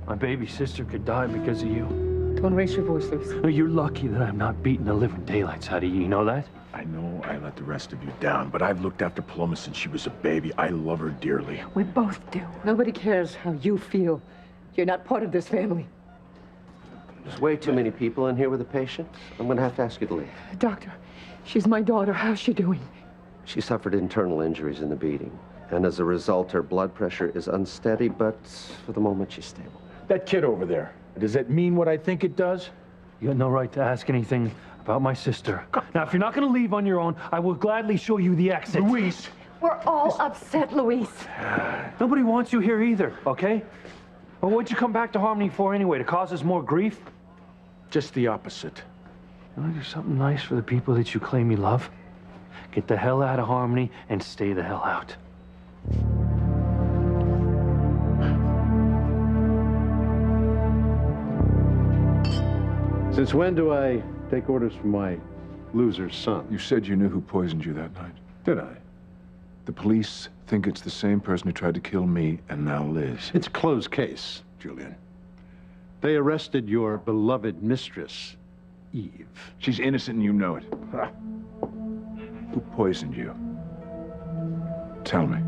My baby sister could die because of you. Don't raise your voice, Luis. No, you're lucky that I'm not beating the living daylights out of you. You know that? I know I let the rest of you down, but I've looked after Paloma since she was a baby. I love her dearly. We both do. Nobody cares how you feel. You're not part of this family. There's way too many people in here with a patient. I'm going to have to ask you to leave. Doctor, she's my daughter. How's she doing? She suffered internal injuries in the beating, and as a result, her blood pressure is unsteady, but for the moment, she's stable. That kid over there, does that mean what I think it does? You got no right to ask anything about my sister. Now, if you're not going to leave on your own, I will gladly show you the exit. Luis! We're all upset, Luis. Nobody wants you here either, okay? Well, what'd you come back to Harmony for anyway? To cause us more grief? Just the opposite. You want to do something nice for the people that you claim you love? Get the hell out of Harmony and stay the hell out. Since when do I take orders from my loser son? You said you knew who poisoned you that night. Did I? The police think it's the same person who tried to kill me and now Liz. It's a closed case, Julian. They arrested your beloved mistress, Eve. She's innocent and you know it. Who poisoned you? Tell me.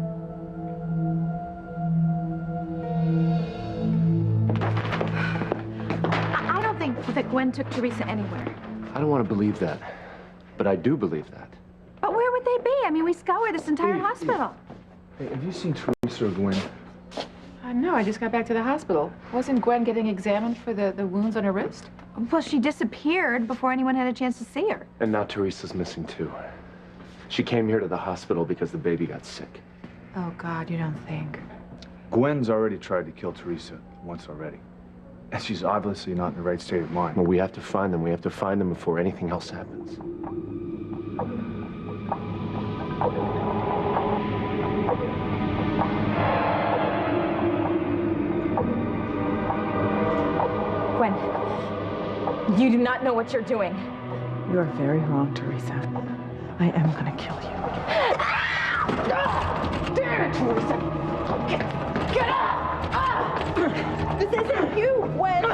I don't think that Gwen took Teresa anywhere. I don't want to believe that, but I do believe that. But where would they be? I mean, we scoured this entire hospital. Hey, have you seen Teresa or Gwen? No, I just got back to the hospital. Wasn't Gwen getting examined for the wounds on her wrist? Well, she disappeared before anyone had a chance to see her. And now Teresa's missing too. She came here to the hospital because the baby got sick. Oh, God, you don't think. Gwen's already tried to kill Teresa once already. And she's obviously not in the right state of mind. Well, we have to find them. We have to find them before anything else happens. Gwen, you do not know what you're doing. You are very wrong, Teresa. I am gonna kill you. Damn it, Teresa! Get up! This isn't you, Gwen!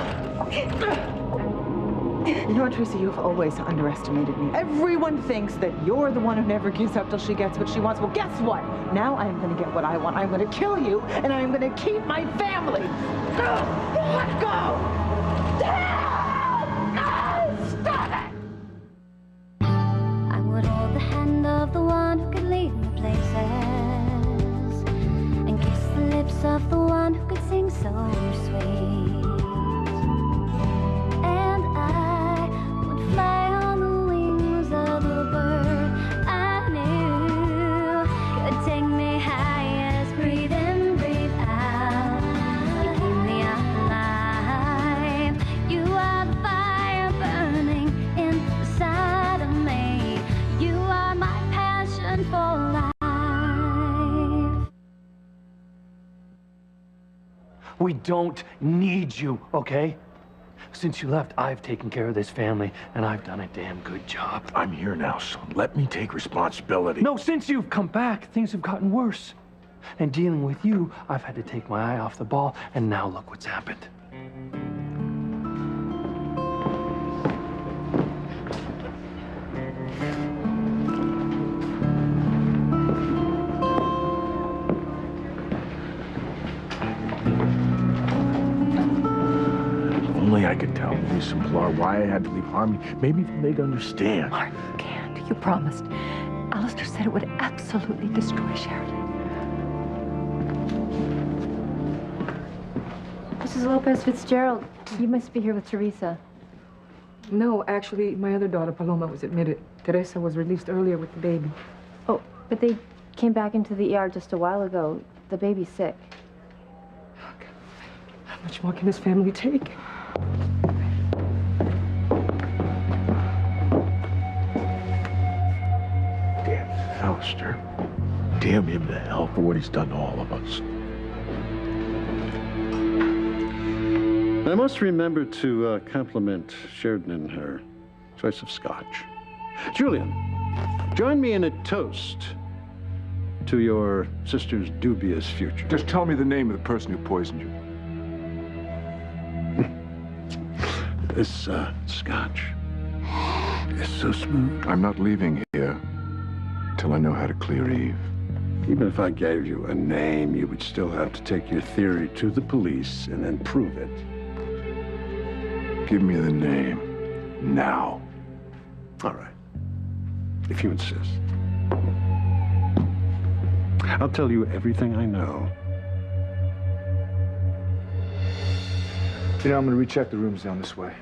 You know what, Teresa? You've always underestimated me. Everyone thinks that you're the one who never gives up till she gets what she wants. Well, guess what? Now I'm gonna get what I want. I'm gonna kill you, and I'm gonna keep my family. Let go! Stop it! I would hold the hand of the one who could lead me places and kiss the lips of the one who could sing so sweet. And I would fly on the wings of the bird I knew could take me high as breathe in, breathe out. You keep me alive. You are the fire burning inside of me. You are my passion for life. We don't need you, okay? Since you left, I've taken care of this family, and I've done a damn good job. I'm here now, son. Let me take responsibility. No, since you've come back, things have gotten worse. And dealing with you, I've had to take my eye off the ball, and now look what's happened. Only I could tell Luis and Pilar why I had to leave Harmony. Maybe they'd understand. Mark, you can't. You promised. Alistair said it would absolutely destroy Sheridan. Mrs. Lopez Fitzgerald, you must be here with Teresa. No, actually, my other daughter, Paloma, was admitted. Teresa was released earlier with the baby. Oh, but they came back into the ER just a while ago. The baby's sick. How much more can this family take? Damn Alistair. Damn him to hell for what he's done to all of us. I must remember to compliment Sheridan in her choice of scotch. Julian, join me in a toast to your sister's dubious future. Just tell me the name of the person who poisoned you. This scotch is so smooth. I'm not leaving here till I know how to clear Eve. Even if I gave you a name, you would still have to take your theory to the police and then prove it. Give me the name. Now. All right. If you insist. I'll tell you everything I know. You know, I'm gonna recheck the rooms down this way.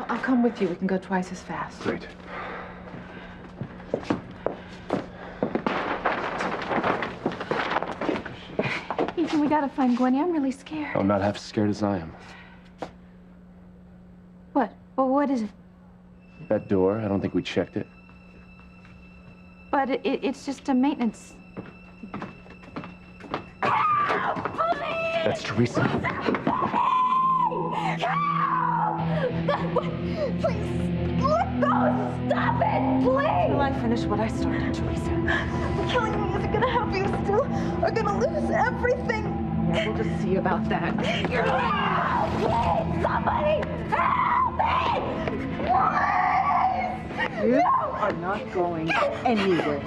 I'll come with you. We can go twice as fast. Great. Ethan, we gotta find Gwenny. I'm really scared. I'm not half as scared as I am. What? Well, what is it? That door, I don't think we checked it. But it's just a maintenance. That's Teresa. Please, let go! Stop it, please! Will I finish what I started, Teresa? Killing me isn't gonna help you. Still, are gonna lose everything. Yeah, we'll just see about that. Help! Please, somebody! Help me! Please! You are not going anywhere.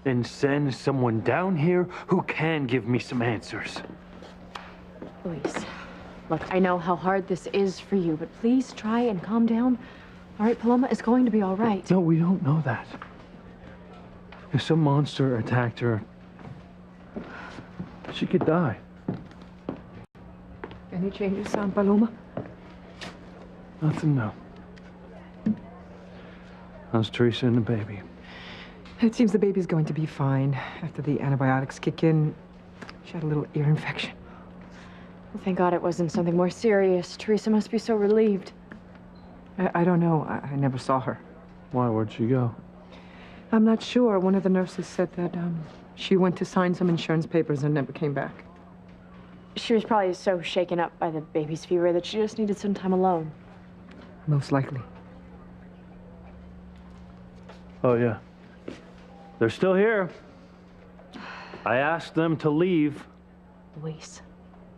Then send someone down here who can give me some answers. Luis, look, I know how hard this is for you, but please try and calm down. All right, Paloma is going to be all right. No, we don't know that. If some monster attacked her, she could die. Any changes on Paloma? Nothing, no. How's Teresa and the baby? It seems the baby's going to be fine. After the antibiotics kick in, she had a little ear infection. Well, thank God it wasn't something more serious. Teresa must be so relieved. I don't know. I never saw her. Why? Where'd she go? I'm not sure. One of the nurses said that she went to sign some insurance papers and never came back. She was probably so shaken up by the baby's fever that she just needed some time alone. Most likely. Oh, yeah. They're still here. I asked them to leave. Luis,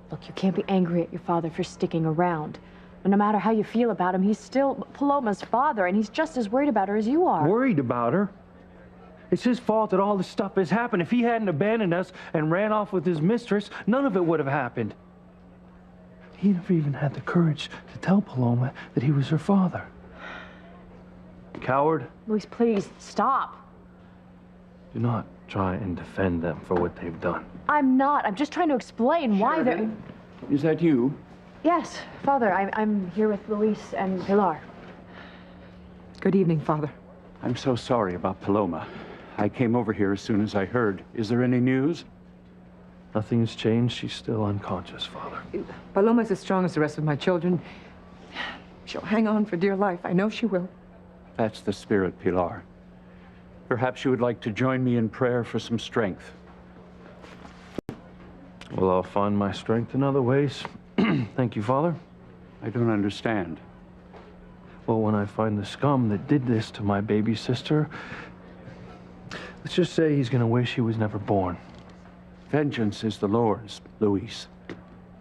look, you can't be angry at your father for sticking around. But no matter how you feel about him, he's still Paloma's father, and he's just as worried about her as you are. Worried about her? It's his fault that all this stuff has happened. If he hadn't abandoned us and ran off with his mistress, none of it would have happened. He never even had the courage to tell Paloma that he was her father. Coward. Luis, please, stop. Do not try and defend them for what they've done. I'm not. I'm just trying to explain why they're... Is that you? Yes, Father. I'm here with Luis and Pilar. Good evening, Father. I'm so sorry about Paloma. I came over here as soon as I heard. Is there any news? Nothing has changed. She's still unconscious, Father. Paloma's as strong as the rest of my children. She'll hang on for dear life. I know she will. That's the spirit, Pilar. Perhaps you would like to join me in prayer for some strength. Well, I'll find my strength in other ways. Thank you, Father. I don't understand. Well, when I find the scum that did this to my baby sister, let's just say he's gonna wish he was never born. Vengeance is the Lord's, Luis,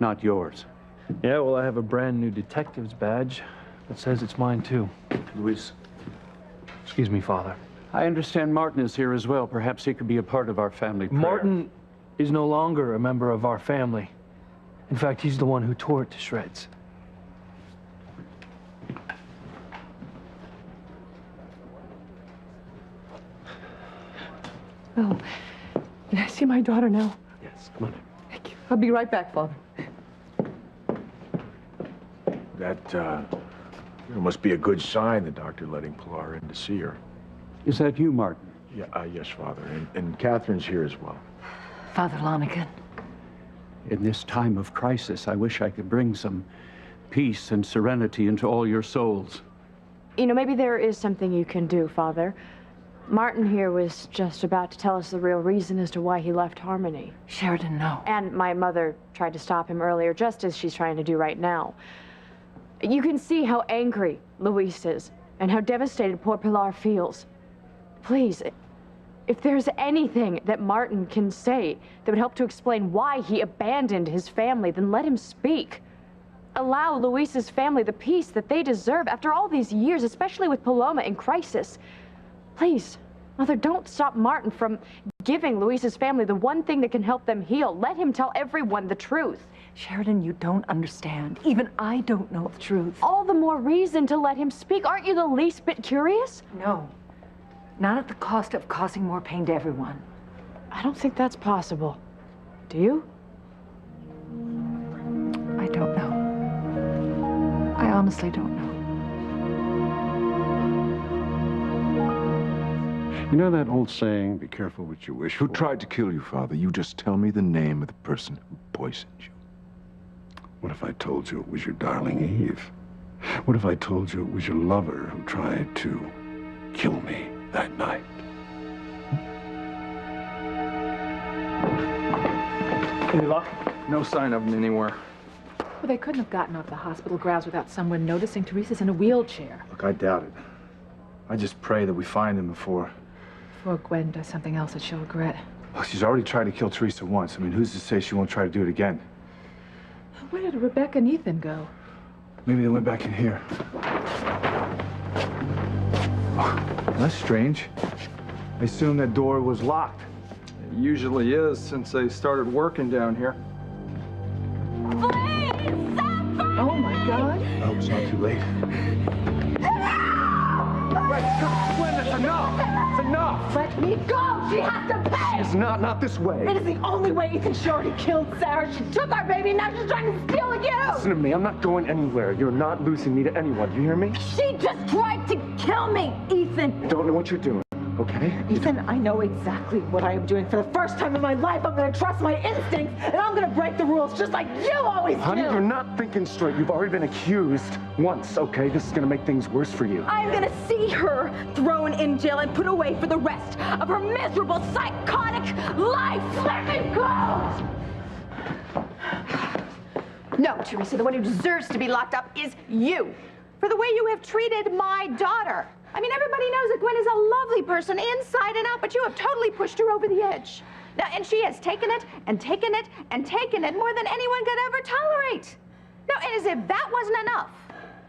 not yours. Yeah, well, I have a brand new detective's badge that says it's mine, too. Luis. Excuse me, Father. I understand Martin is here as well. Perhaps he could be a part of our family prayer. Martin is no longer a member of our family. In fact, he's the one who tore it to shreds. Oh, can I see my daughter now? Yes, come on. Thank you. I'll be right back, Father. That, must be a good sign, the doctor letting Pilar in to see her. Is that you, Martin? Yeah, yes, Father. And Catherine's here as well. Father Lonergan. In this time of crisis, I wish I could bring some peace and serenity into all your souls. You know, maybe there is something you can do, Father. Martin here was just about to tell us the real reason as to why he left Harmony. Sheridan, no. And my mother tried to stop him earlier, just as she's trying to do right now. You can see how angry Luis is and how devastated poor Pilar feels. Please, If there's anything that Martin can say that would help to explain why he abandoned his family, then let him speak. Allow Luis's family the peace that they deserve after all these years, especially with Paloma in crisis. Please, Mother, don't stop Martin from giving Luis's family the one thing that can help them heal. Let him tell everyone the truth. Sheridan, you don't understand. Even I don't know the truth. All the more reason to let him speak. Aren't you the least bit curious? No. Not at the cost of causing more pain to everyone. I don't think that's possible. Do you? I don't know. I honestly don't know. You know that old saying, be careful what you wish Who for? tried to kill you, Father? You just tell me the name of the person who poisoned you. What if I told you it was your darling Eve? What if I told you it was your lover who tried to kill me that night? Any luck? No sign of him anywhere. Well, they couldn't have gotten off the hospital grounds without someone noticing Teresa's in a wheelchair. Look, I doubt it. I just pray that we find him before Gwen does something else that she'll regret. Look, she's already tried to kill Teresa once. I mean, who's to say she won't try to do it again? Where did Rebecca and Ethan go? Maybe they went back in here. Oh, that's strange. I assume that door was locked. It usually is since they started working down here. Oh my God. I hope it's not too late. Gwen, that's enough! That's enough! Let me go! She has to pay! It's not this way. It is the only way Ethan. She already killed Sarah. She took our baby, and now she's trying to steal you! Listen to me, I'm not going anywhere. You're not losing me to anyone, do you hear me? She just tried to kill me, Ethan! You don't know what you're doing, okay? Ethan, I know exactly what I am doing. For the first time in my life, I'm gonna trust my instincts, and I'm gonna break the rules just like you always Honey, do! you're not thinking straight. You've already been accused once, okay? This is gonna make things worse for you. I'm gonna see her thrown in jail and put away for the rest of her miserable, psychotic life. Let me go! No, Teresa, the one who deserves to be locked up is you. For the way you have treated my daughter. I mean, everybody knows that Gwen is a lovely person inside and out, but you have totally pushed her over the edge. Now, and she has taken it and taken it and taken it more than anyone could ever tolerate. No, and as if that wasn't enough.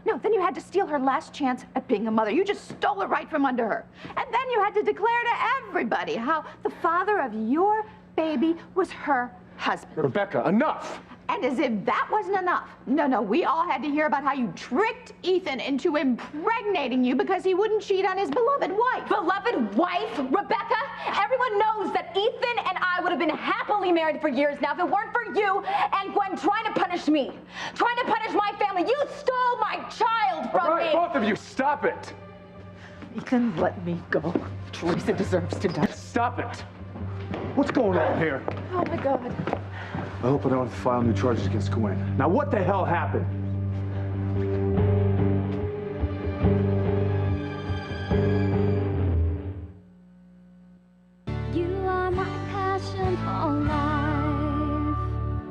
No, then you had to steal her last chance at being a mother. You just stole it right from under her. And then you had to declare to everybody how the father of your baby was her husband. Rebecca, enough! And as if that wasn't enough. No, we all had to hear about how you tricked Ethan into impregnating you because he wouldn't cheat on his beloved wife. Beloved wife? Rebecca? Everyone knows that Ethan and I would have been happily married for years now if it weren't for you and Gwen trying to punish me. Trying to punish my family. You stole my child from All right, me. both of you, stop it! Ethan, let me go. Teresa deserves to die. Stop it! What's going on here? Oh my God. I hope I don't have to file new charges against Gwen. Now, what the hell happened? You are my passion for life.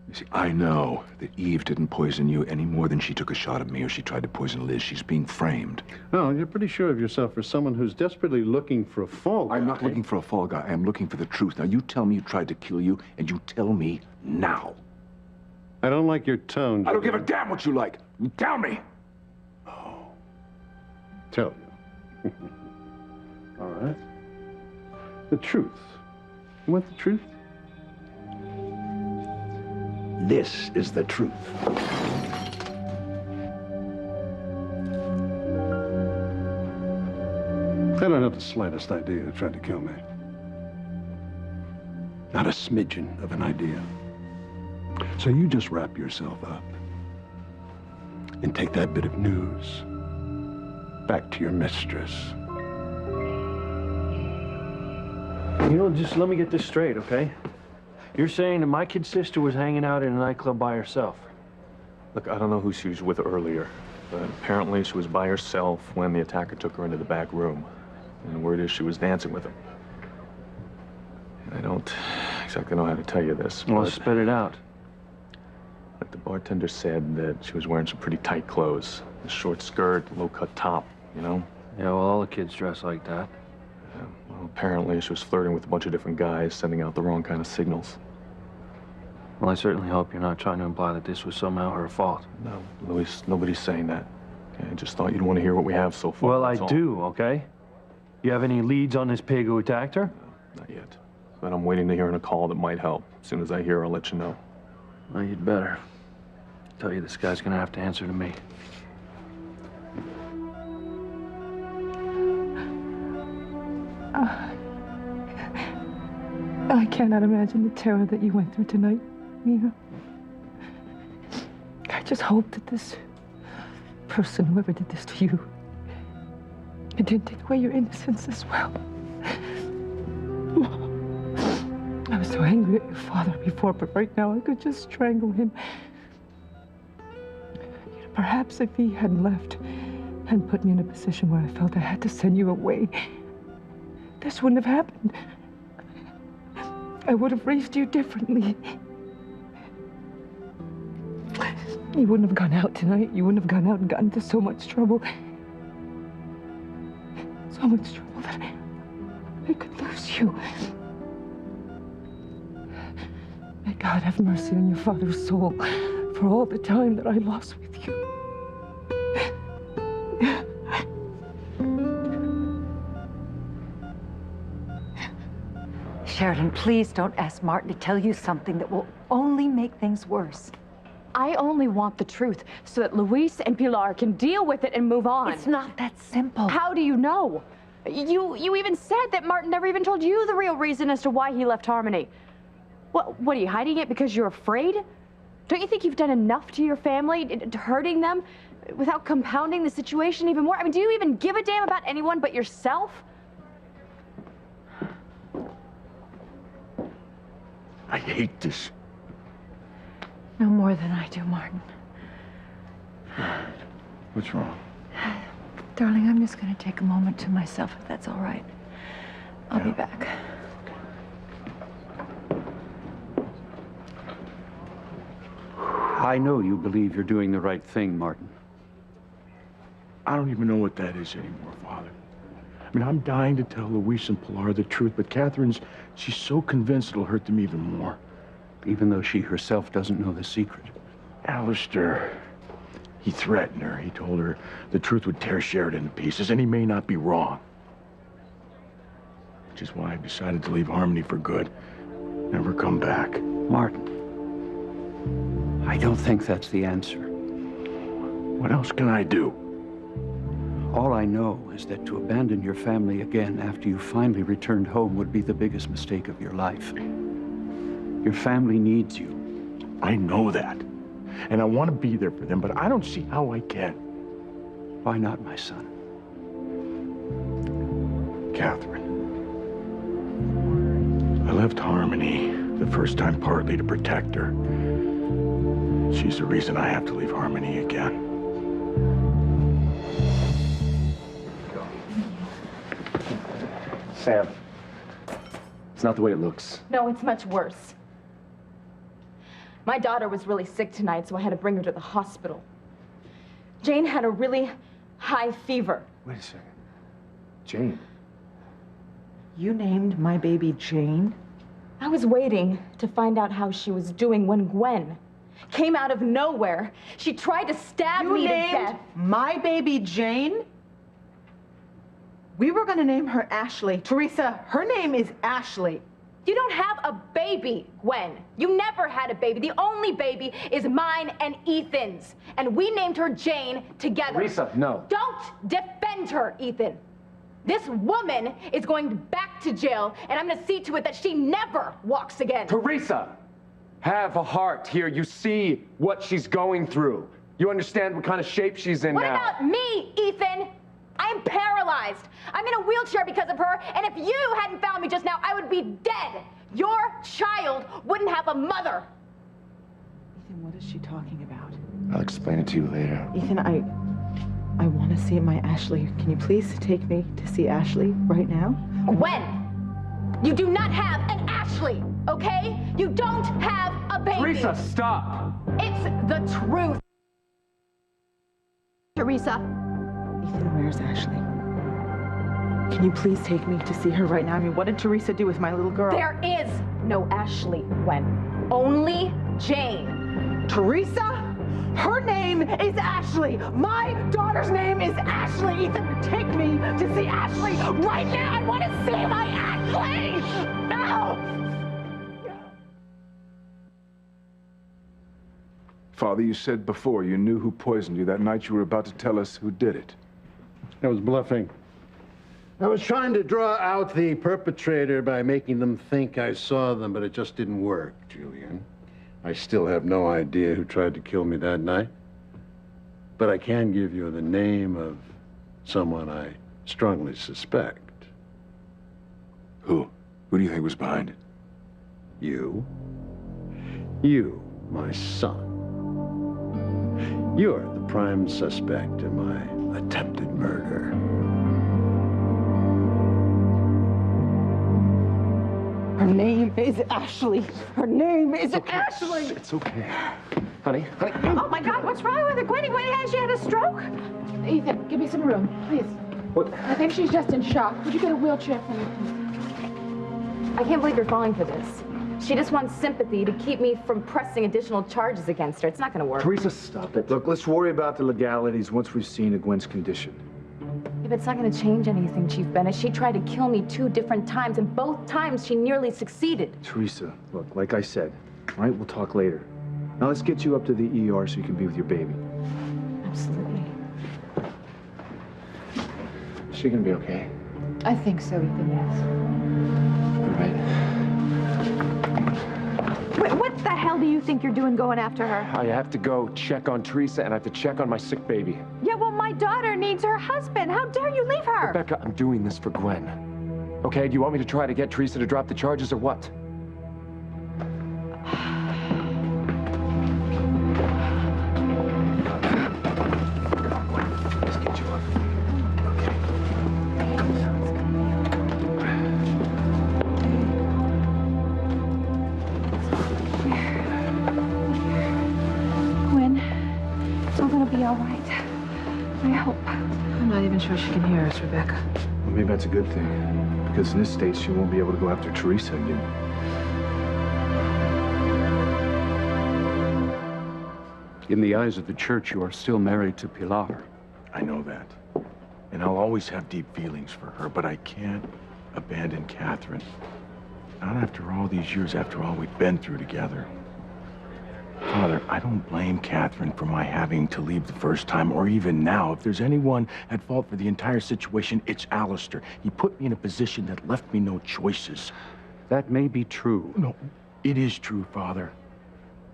You see, I know that Eve didn't poison you any more than she took a shot at me or she tried to poison Liz. She's being framed. Oh, you're pretty sure of yourself for someone who's desperately looking for a fall guy. I'm not looking for a fall guy. I am looking for the truth. Now, you tell me you tried to kill you, and you tell me now. I don't like your tone. I don't give a damn what you like. You tell me. Tell you. All right. The truth. You want the truth? This is the truth. I don't have the slightest idea who tried to kill me. Not a smidgen of an idea. So you just wrap yourself up and take that bit of news back to your mistress. You know, just let me get this straight, okay? You're saying that my kid sister was hanging out in a nightclub by herself? Look, I don't know who she was with earlier, but apparently she was by herself when the attacker took her into the back room. And the word is she was dancing with him. I don't exactly know how to tell you this, Well, but spit it out. like the bartender said that she was wearing some pretty tight clothes. A short skirt, low-cut top, you know? Yeah, well, all the kids dress like that. Well, apparently she was flirting with a bunch of different guys, sending out the wrong kind of signals. Well, I certainly hope you're not trying to imply that this was somehow her fault. No, Luis, nobody's saying that. Okay, I just thought you'd want to hear what we have so far. Well, I that's all. do, okay? You have any leads on this pig who attacked her? Not yet. But I'm waiting to hear on a call that might help. As soon as I hear, I'll let you know. Well, you'd better. I tell you, this guy's gonna have to answer to me. I cannot imagine the terror that you went through tonight, Mia. I just hope that this person, whoever did this to you, it didn't take away your innocence as well. I was so angry at your father before, but right now I could just strangle him. Perhaps if he hadn't left and put me in a position where I felt I had to send you away, this wouldn't have happened. I would have raised you differently. You wouldn't have gone out tonight. You wouldn't have gone out and gotten into so much trouble. So much trouble that I could lose you. May God have mercy on your father's soul for all the time that I lost with you. Sheridan, please don't ask Martin to tell you something that will only make things worse. I only want the truth so that Luis and Pilar can deal with it and move on. It's not that simple. How do you know? You even said that Martin never even told you the real reason as to why he left Harmony. What are you hiding it because you're afraid? Don't you think you've done enough to your family, hurting them, without compounding the situation even more? I mean, do you even give a damn about anyone but yourself? I hate this. No more than I do, Martin. What's wrong? Darling, I'm just going to take a moment to myself, if that's all right. I'll be back. I know you believe you're doing the right thing, Martin. I don't even know what that is anymore, Father. I mean, I'm dying to tell Luis and Pilar the truth, but she's so convinced it'll hurt them even more. Even though she herself doesn't know the secret. Alistair, he threatened her. He told her the truth would tear Sheridan to pieces, and he may not be wrong. Which is why I've decided to leave Harmony for good. Never come back. Martin, I don't think that's the answer. What else can I do? All I know is that to abandon your family again after you finally returned home would be the biggest mistake of your life. Your family needs you. I know that. And I want to be there for them, but I don't see how I can. Why not, my son? Catherine. I left Harmony the first time partly to protect her. She's the reason I have to leave Harmony again. Sam, it's not the way it looks. No, it's much worse. My daughter was really sick tonight, so I had to bring her to the hospital. Jane had a really high fever. Wait a second. Jane. You named my baby Jane? I was waiting to find out how she was doing when Gwen came out of nowhere. She tried to stab me to death. My baby Jane? We were gonna name her Ashley. Teresa, her name is Ashley. You don't have a baby, Gwen. You never had a baby. The only baby is mine and Ethan's. And we named her Jane together. Teresa, no. Don't defend her, Ethan. This woman is going back to jail, and I'm gonna see to it that she never walks again. Teresa, have a heart here. You see what she's going through. You understand what kind of shape she's in What now. about me, Ethan? I'm paralyzed. I'm in a wheelchair because of her, and if you hadn't found me just now, I would be dead. Your child wouldn't have a mother. Ethan, what is she talking about? I'll explain it to you later. Ethan, I want to see my Ashley. Can you please take me to see Ashley right now? Gwen, you do not have an Ashley, okay? You don't have a baby. Teresa, stop. It's the truth. Teresa. Ethan, where's Ashley? Can you please take me to see her right now? I mean, what did Teresa do with my little girl? There is no Ashley, Gwen. Only Jane. Teresa? Her name is Ashley. My daughter's name is Ashley. Ethan, take me to see Ashley right now. I want to see my Ashley. Now. Father, you said before you knew who poisoned you that night you were about to tell us who did it. I was bluffing. I was trying to draw out the perpetrator by making them think I saw them, but it just didn't work, Julian. I still have no idea who tried to kill me that night. But I can give you the name of someone I strongly suspect. Who? Who do you think was behind it? You. You, my son. You're the prime suspect in my attempted murder. Her name is Ashley. Her name is Ashley. It's okay. Honey? Oh my God, what's wrong with her? Gwenny, has she had a stroke? Ethan, give me some room, please. What? I think she's just in shock. Would you get a wheelchair for me, please? I can't believe you're falling for this. She just wants sympathy to keep me from pressing additional charges against her. It's not going to work. Teresa, stop it. Look, let's worry about the legalities once we've seen Gwen's condition. If it's not going to change anything, Chief Bennett, she tried to kill me 2 different times, and both times she nearly succeeded. Teresa, look, like I said, all right, we'll talk later. Now let's get you up to the ER so you can be with your baby. Absolutely. Is she gonna be okay? I think so, Ethan, yes. All right. Wait, what the hell do you think you're doing going after her? I have to go check on Teresa, and I have to check on my sick baby. Yeah, well, my daughter needs her husband. How dare you leave her? Rebecca, I'm doing this for Gwen. Okay, do you want me to try to get Teresa to drop the charges or what? Sure she can hear us, Rebecca. Well, maybe that's a good thing, because in this state, she won't be able to go after Teresa again. In the eyes of the church, you are still married to Pilar. I know that. And I'll always have deep feelings for her, but I can't abandon Catherine. Not after all these years, after all we've been through together. Father, I don't blame Catherine for my having to leave the first time, or even now. If there's anyone at fault for the entire situation, it's Alistair. He put me in a position that left me no choices. That may be true. No, it is true, Father.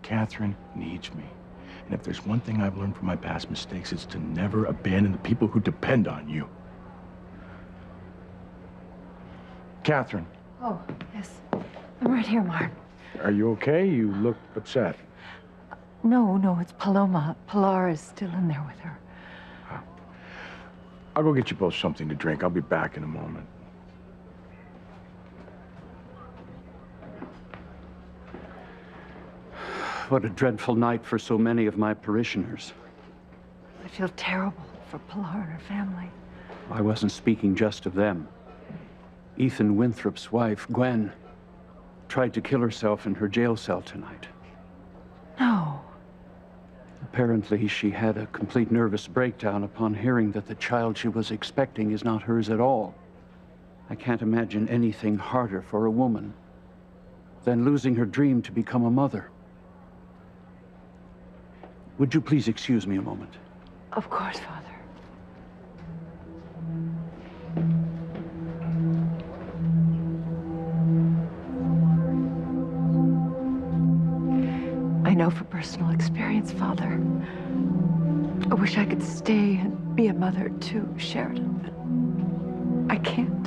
Catherine needs me. And if there's one thing I've learned from my past mistakes, it's to never abandon the people who depend on you. Catherine. Oh, yes. I'm right here, Martin. Are you okay? You look upset. No, it's Paloma. Pilar is still in there with her. I'll go get you both something to drink. I'll be back in a moment. What a dreadful night for so many of my parishioners. I feel terrible for Pilar and her family. I wasn't speaking just of them. Ethan Winthrop's wife, Gwen, tried to kill herself in her jail cell tonight. No. Apparently, she had a complete nervous breakdown upon hearing that the child she was expecting is not hers at all. I can't imagine anything harder for a woman than losing her dream to become a mother. Would you please excuse me a moment? Of course, Father. I know from personal experience, Father. I wish I could stay and be a mother to Sheridan, but I can't.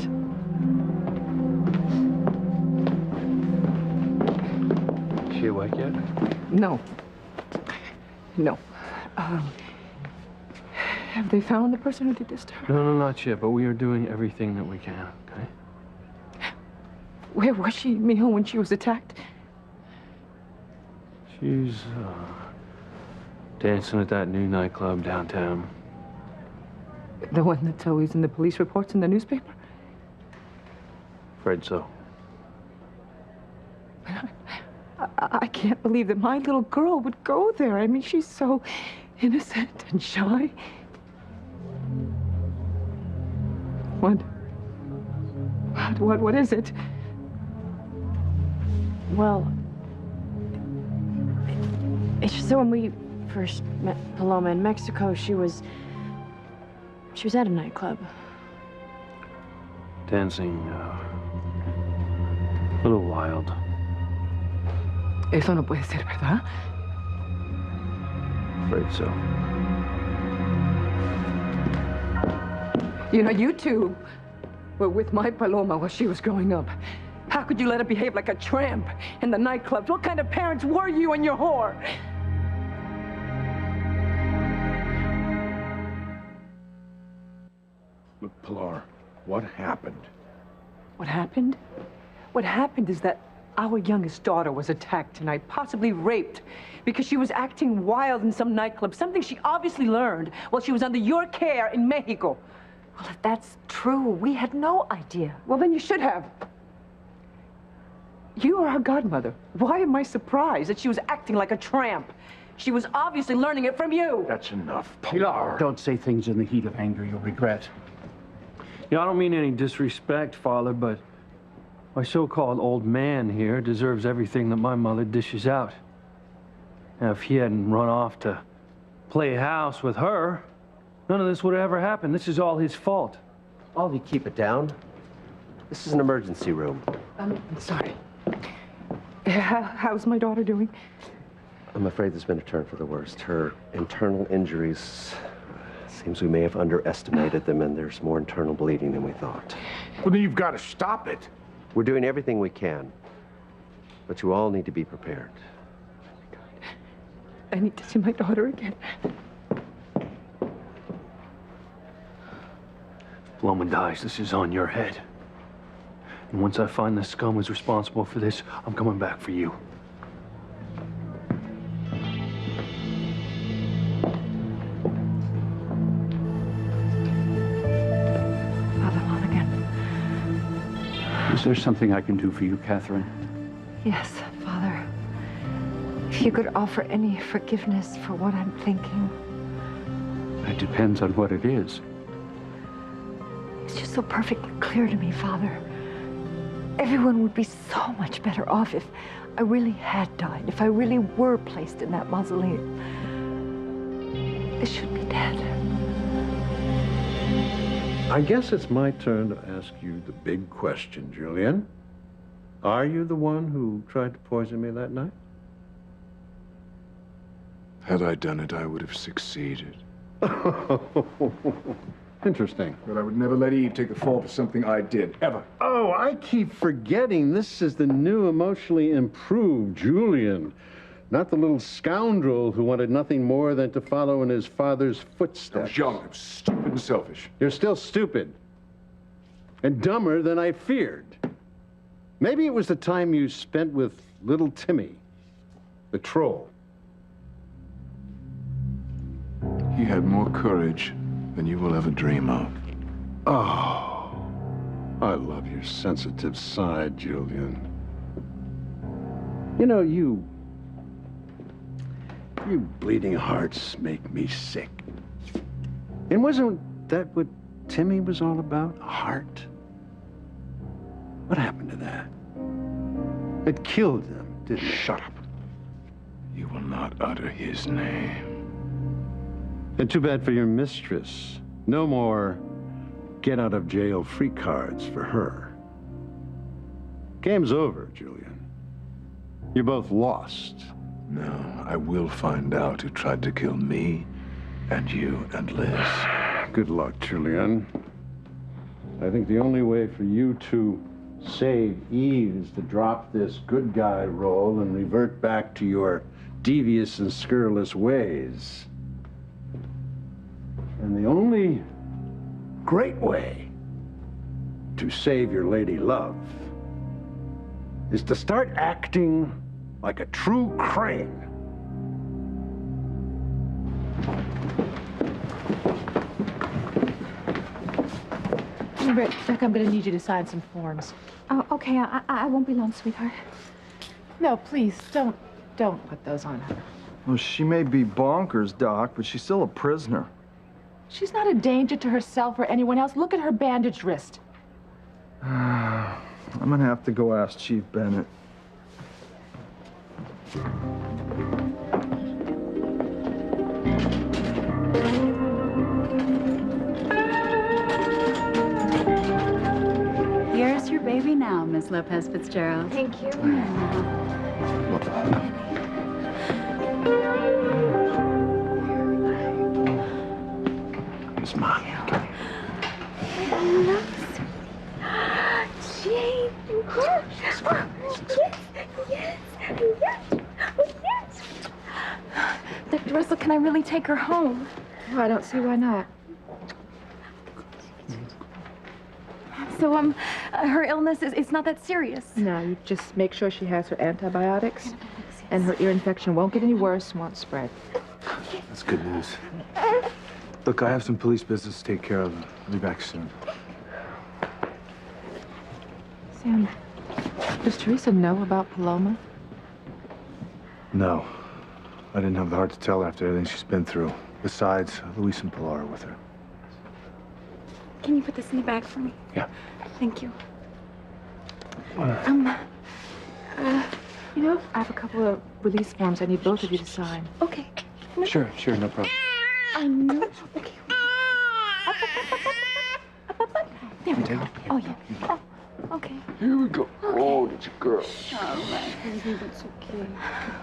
Is she awake yet? No. Have they found the person who did this to her? No, not yet, but we are doing everything that we can, okay? Where was she, Mijo, when she was attacked? She's, dancing at that new nightclub downtown. The one that's always in the police reports in the newspaper? Afraid so. I can't believe that my little girl would go there. I mean, she's so innocent and shy. What is it? Well, it's just that when we first met Paloma in Mexico, she was at a nightclub. Dancing, a little wild. Eso no puede ser, ¿verdad? Afraid so. You know, you two were with my Paloma while she was growing up. How could you let her behave like a tramp in the nightclubs? What kind of parents were you and your whore? Look, Pilar, what happened? What happened? What happened is that our youngest daughter was attacked tonight, possibly raped, because she was acting wild in some nightclub, something she obviously learned while she was under your care in Mexico. Well, if that's true, we had no idea. Well, then you should have. You are her godmother. Why am I surprised that she was acting like a tramp? She was obviously learning it from you. That's enough, Pilar. Don't say things in the heat of anger you'll regret. You know, I don't mean any disrespect, Father, but my so-called old man here deserves everything that my mother dishes out. Now, if he hadn't run off to play house with her, none of this would have ever happened. This is all his fault. Ollie, keep it down. This is an emergency room. I'm sorry. How's my daughter doing? I'm afraid there's been a turn for the worst. Her internal injuries, seems we may have underestimated them, and there's more internal bleeding than we thought. Well, then you've got to stop it. We're doing everything we can, but you all need to be prepared. I need to see my daughter again. If Paloma dies, this is on your head. And once I find the scum who's responsible for this, I'm coming back for you. Father Lonergan. Is there something I can do for you, Catherine? Yes, Father. If you could offer any forgiveness for what I'm thinking. That depends on what it is. It's just so perfectly clear to me, Father. Everyone would be so much better off if I really had died, if I really were placed in that mausoleum. They should be dead. I guess it's my turn to ask you the big question, Julian. Are you the one who tried to poison me that night? Had I done it, I would have succeeded. Interesting. But I would never let Eve take the fall for something I did, ever. Oh, I keep forgetting this is the new emotionally improved Julian, not the little scoundrel who wanted nothing more than to follow in his father's footsteps. I was young, I was stupid and selfish. You're still stupid and dumber than I feared. Maybe it was the time you spent with little Timmy, the troll. He had more courage than you will ever dream of. Oh, I love your sensitive side, Julian. You know, you bleeding hearts make me sick. And wasn't that what Timmy was all about? A heart? What happened to that? It killed him, didn't it? Shut up. You will not utter his name. And too bad for your mistress. No more get-out-of-jail-free cards for her. Game's over, Julian. You're both lost. No, I will find out who tried to kill me and you and Liz. Good luck, Julian. I think the only way for you to save Eve is to drop this good guy role and revert back to your devious and scurrilous ways. And the only great way to save your lady love is to start acting like a true Crane. Rebecca, I'm going to need you to sign some forms. Oh, okay. I won't be long, sweetheart. No, please, don't put those on her. Well, she may be bonkers, Doc, but she's still a prisoner. She's not a danger to herself or anyone else. Look at her bandaged wrist. I'm gonna have to go ask Chief Bennett. Here's your baby now, Miss Lopez Fitzgerald. Thank you. It's mine. Jane. Yes. Yes. Oh, yes. Dr. Russell, can I really take her home? Well, I don't see why not. So, her illness is not that serious. No, you just make sure she has her antibiotics, and her ear infection won't get any worse, won't spread. That's good news. Look, I have some police business to take care of. I'll be back soon. Sam, does Teresa know about Paloma? No. I didn't have the heart to tell her after everything she's been through. Besides, Luis and Pilar are with her. Can you put this in the bag for me? Yeah. Thank you. You know, I have a couple of release forms I need both of you to sign. Okay. Sure, no problem. I know. Okay. There we go. Oh, yeah. Oh, okay. Here we go. Okay. Oh, that's a girl. All right. That's okay.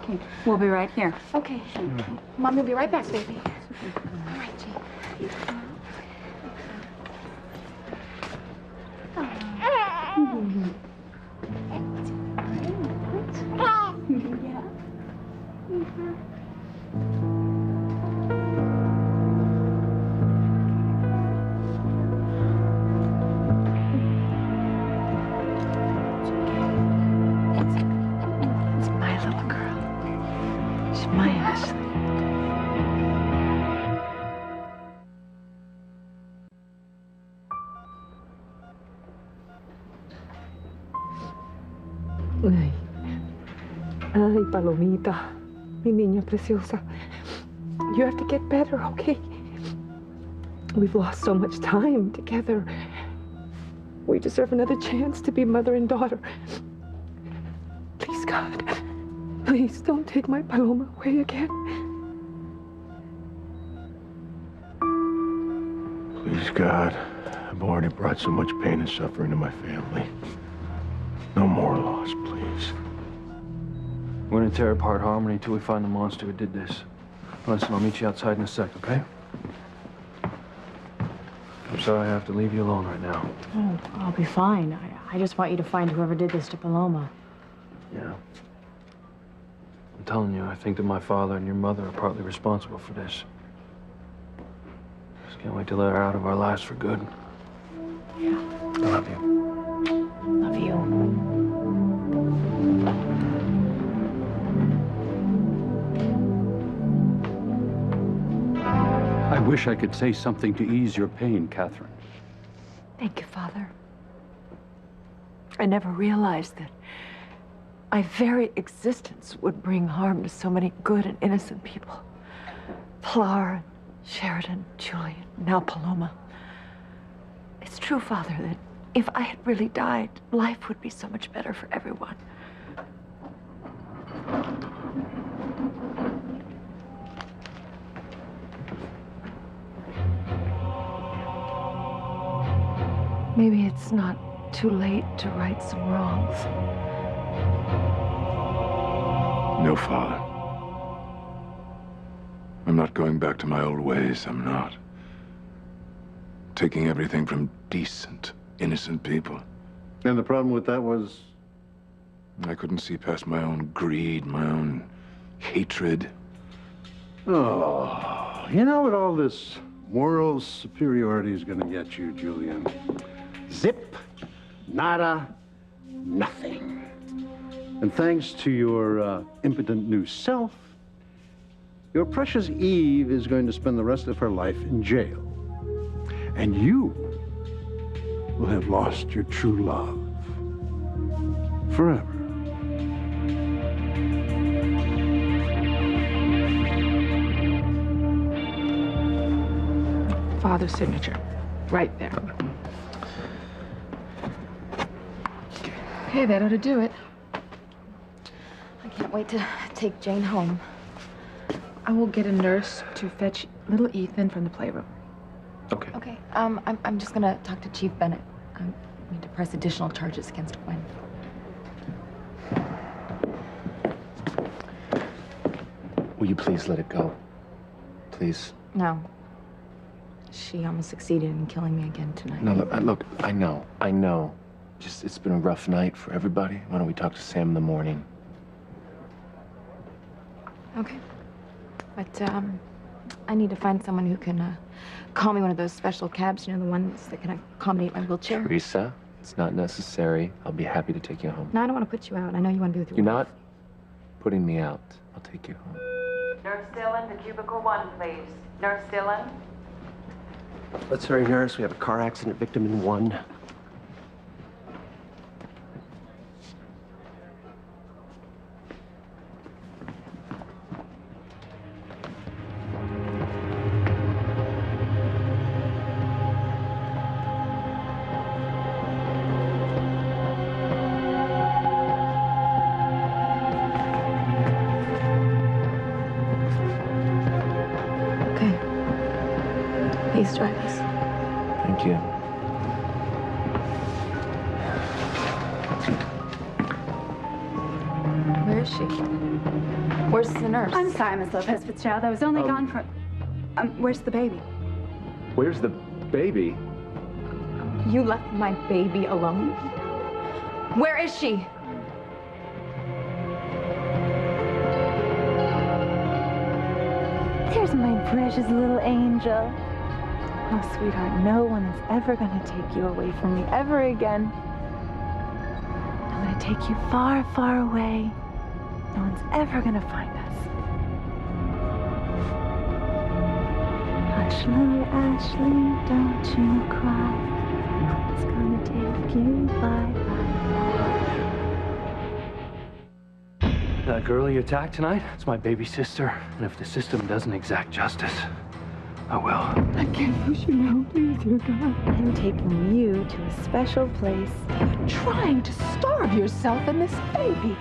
Okay. We'll be right here. Okay. Mom, you'll be right back, baby. All right, Jane. It's my little girl. She's my Ashley. Ay, Palomita, mi niña preciosa. You have to get better, okay? We've lost so much time together. We deserve another chance to be mother and daughter. Please, God, please don't take my Paloma away again. Please, God. I've already brought so much pain and suffering to my family. No more loss, please. We're gonna tear apart Harmony till we find the monster who did this. Listen, I'll meet you outside in a sec, okay? I'm sorry I have to leave you alone right now. Oh, I'll be fine. I just want you to find whoever did this to Paloma. Yeah. I'm telling you, I think that my father and your mother are partly responsible for this. Just can't wait to let her out of our lives for good. Yeah. I love you. Love you. I wish I could say something to ease your pain, Catherine. Thank you, Father. I never realized that my very existence would bring harm to so many good and innocent people. Pilar, Sheridan, Julian, now Paloma. It's true, Father, that if I had really died, life would be so much better for everyone. Maybe it's not too late to right some wrongs. No, Father. I'm not going back to my old ways. I'm not. Taking everything from decent, innocent people. And the problem with that was? I couldn't see past my own greed, my own hatred. Oh, you know what all this moral superiority is going to get you, Julian? Zip, nada, nothing. And thanks to your impotent new self, your precious Eve is going to spend the rest of her life in jail. And you will have lost your true love forever. Father's signature. Right there. Okay, that ought to do it. I can't wait to take Jane home. I will get a nurse to fetch little Ethan from the playroom. Okay. Okay, I'm just gonna talk to Chief Bennett. I need to press additional charges against Gwen. Will you please let it go? Please? No. She almost succeeded in killing me again tonight. No, look, I know. Just, it's been a rough night for everybody. Why don't we talk to Sam in the morning? Okay. But, I need to find someone who can, call me one of those special cabs, you know, the ones that can accommodate my wheelchair. Teresa, it's not necessary. I'll be happy to take you home. No, I don't want to put you out. I know you want to be with your You're wife. not putting me out. I'll take you home. Nurse Dillon to cubicle 1, please. Nurse Dillon? Let's hurry, nurse. We have a car accident victim in 1. Please drive us. Thank you. Where is she? Where's the nurse? I'm sorry, Miss Lopez Fitzgerald. I was only gone for... where's the baby? Where's the baby? You left my baby alone? Where is she? There's my precious little angel. Oh, sweetheart, no one is ever gonna take you away from me ever again. I'm gonna take you far, far away. No one's ever gonna find us. Hush, little Ashley, don't you cry. It's gonna take you bye-bye. That girl you attacked tonight, it's my baby sister. And if the system doesn't exact justice, I will. I can't push you now, please, dear God. I'm taking you to a special place. Trying to starve yourself and this baby.